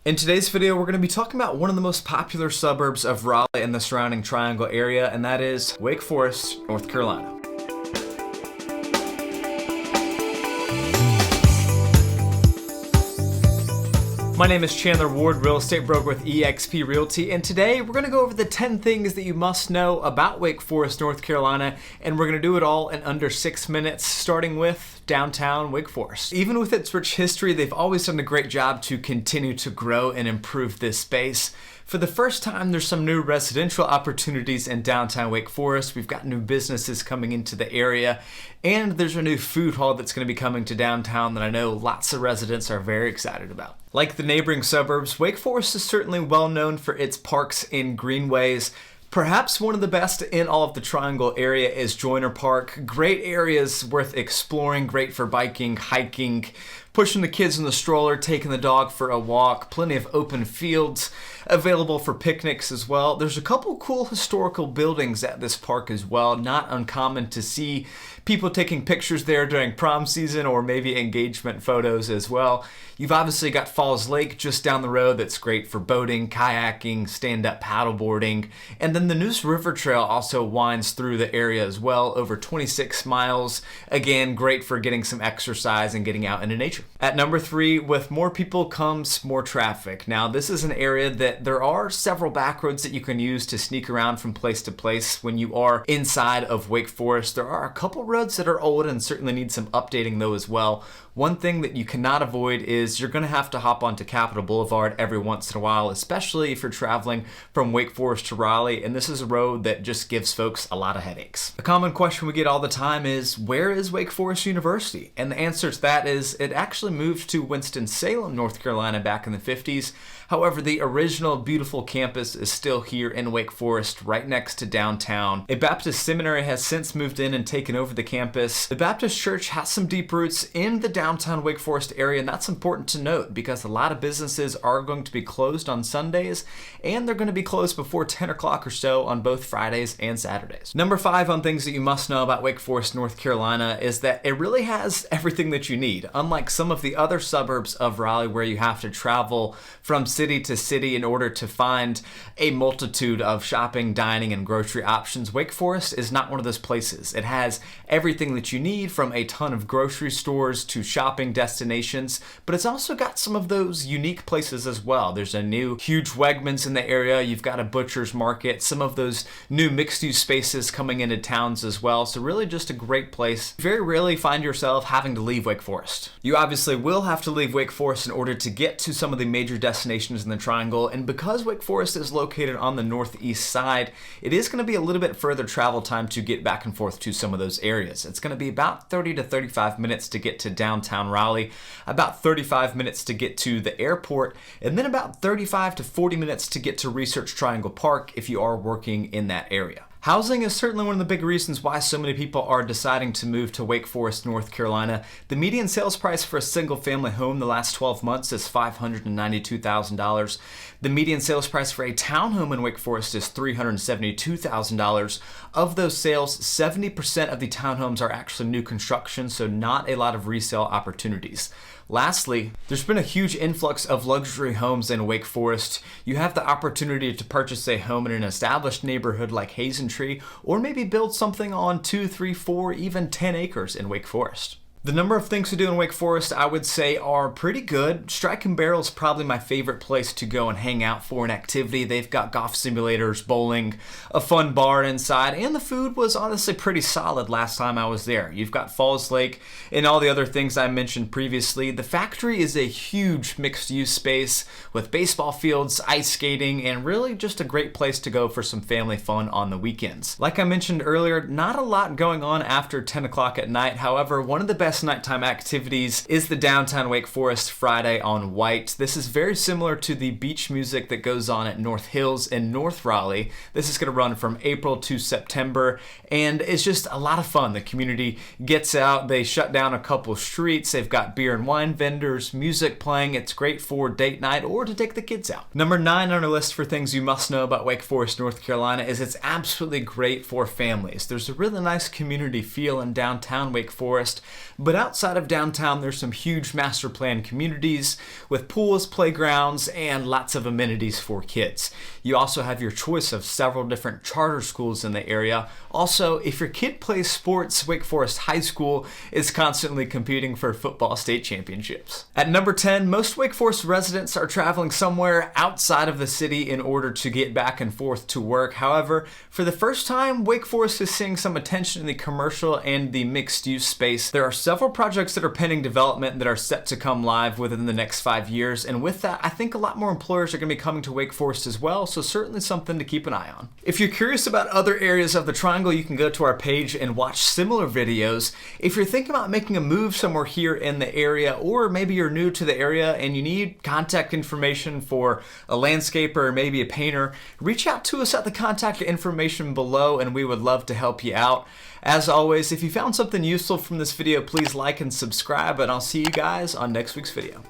In today's video, we're going to be talking about one of the most popular suburbs of Raleigh and the surrounding Triangle area, and that is Wake Forest, North Carolina. My name is Chandler Ward, real estate broker with eXp Realty, and today we're going to go over the 10 things that you must know about Wake Forest, North Carolina, and we're going to do it all in under 6 minutes, starting with downtown Wake Forest. Even with its rich history, they've always done a great job to continue to grow and improve this space. For the first time, there's some new residential opportunities in downtown Wake Forest. We've got new businesses coming into the area, and there's a new food hall that's going to be coming to downtown that I know lots of residents are very excited about. Like the neighboring suburbs, Wake Forest is certainly well known for its parks and greenways. Perhaps one of the best in all of the Triangle area is Joyner Park. Great areas worth exploring, great for biking, hiking, pushing the kids in the stroller, taking the dog for a walk, plenty of open fields available for picnics as well. There's a couple cool historical buildings at this park as well. Not uncommon to see people taking pictures there during prom season or maybe engagement photos as well. You've obviously got Falls Lake just down the road that's great for boating, kayaking, stand-up paddleboarding. And then the Neuse River Trail also winds through the area as well, over 26 miles. Again, great for getting some exercise and getting out into nature. At number 3, with more people comes more traffic. Now, this is an area that there are several back roads that you can use to sneak around from place to place when you are inside of Wake Forest. There are a couple roads that are old and certainly need some updating though as well. One thing that you cannot avoid is you're going to have to hop onto Capitol Boulevard every once in a while, especially if you're traveling from Wake Forest to Raleigh, and this is a road that just gives folks a lot of headaches. A common question we get all the time is, where is Wake Forest University? And the answer to that is, it actually moved to Winston-Salem, North Carolina back in the 50s. However, the original beautiful campus is still here in Wake Forest, right next to downtown. A Baptist seminary has since moved in and taken over the campus. The Baptist church has some deep roots in the downtown Wake Forest area, and that's important to note because a lot of businesses are going to be closed on Sundays, and they're going to be closed before 10 o'clock or so on both Fridays and Saturdays. Number 5 on things that you must know about Wake Forest, North Carolina is that it really has everything that you need. Unlike some of the other suburbs of Raleigh where you have to travel from city to city in order to find a multitude of shopping, dining, and grocery options, Wake Forest is not one of those places. It has everything that you need, from a ton of grocery stores to shopping destinations, but it's also got some of those unique places as well. There's a new huge Wegmans in the area. You've got a butcher's market, some of those new mixed-use spaces coming into towns as well. So really just a great place. Very rarely find yourself having to leave Wake Forest. You obviously will have to leave Wake Forest in order to get to some of the major destinations in the Triangle, and because Wake Forest is located on the northeast side, it is going to be a little bit further travel time to get back and forth to some of those areas. It's going to be about 30 to 35 minutes to get to downtown Raleigh, about 35 minutes to get to the airport, and then about 35 to 40 minutes to get to Research Triangle Park if you are working in that area. Housing is certainly one of the big reasons why so many people are deciding to move to Wake Forest, North Carolina. The median sales price for a single family home the last 12 months is $592,000. The median sales price for a townhome in Wake Forest is $372,000. Of those sales, 70% of the townhomes are actually new construction, so not a lot of resale opportunities. Lastly, there's been a huge influx of luxury homes in Wake Forest. You have the opportunity to purchase a home in an established neighborhood like Hazen Tree, or maybe build something on 2, 3, 4, even 10 acres in Wake Forest. The number of things to do in Wake Forest, I would say, are pretty good. Strike and Barrel is probably my favorite place to go and hang out for an activity. They've got golf simulators, bowling, a fun bar inside, and the food was honestly pretty solid last time I was there. You've got Falls Lake and all the other things I mentioned previously. The factory is a huge mixed-use space with baseball fields, ice skating, and really just a great place to go for some family fun on the weekends. Like I mentioned earlier, not a lot going on after 10 o'clock at night. However, one of the best nighttime activities is the downtown Wake Forest Friday on White. This is very similar to the beach music that goes on at North Hills in North Raleigh. This is going to run from April to September, and it's just a lot of fun. The community gets out, they shut down a couple streets, they've got beer and wine vendors, music playing. It's great for date night or to take the kids out. Number 9 on our list for things you must know about Wake Forest, North Carolina is it's absolutely great for families. There's a really nice community feel in downtown Wake Forest, But outside of downtown, there's some huge master plan communities with pools, playgrounds, and lots of amenities for kids. You also have your choice of several different charter schools in the area. Also, if your kid plays sports, Wake Forest High School is constantly competing for football state championships. At number 10, most Wake Forest residents are traveling somewhere outside of the city in order to get back and forth to work. However, for the first time, Wake Forest is seeing some attention in the commercial and the mixed-use space. There are several projects that are pending development that are set to come live within the next 5 years, and with that, I think a lot more employers are going to be coming to Wake Forest as well, so certainly something to keep an eye on. If you're curious about other areas of the Triangle, you can go to our page and watch similar videos. If you're thinking about making a move somewhere here in the area, or maybe you're new to the area and you need contact information for a landscaper or maybe a painter, reach out to us at the contact information below and we would love to help you out. As always, if you found something useful from this video, please like and subscribe, and I'll see you guys on next week's video.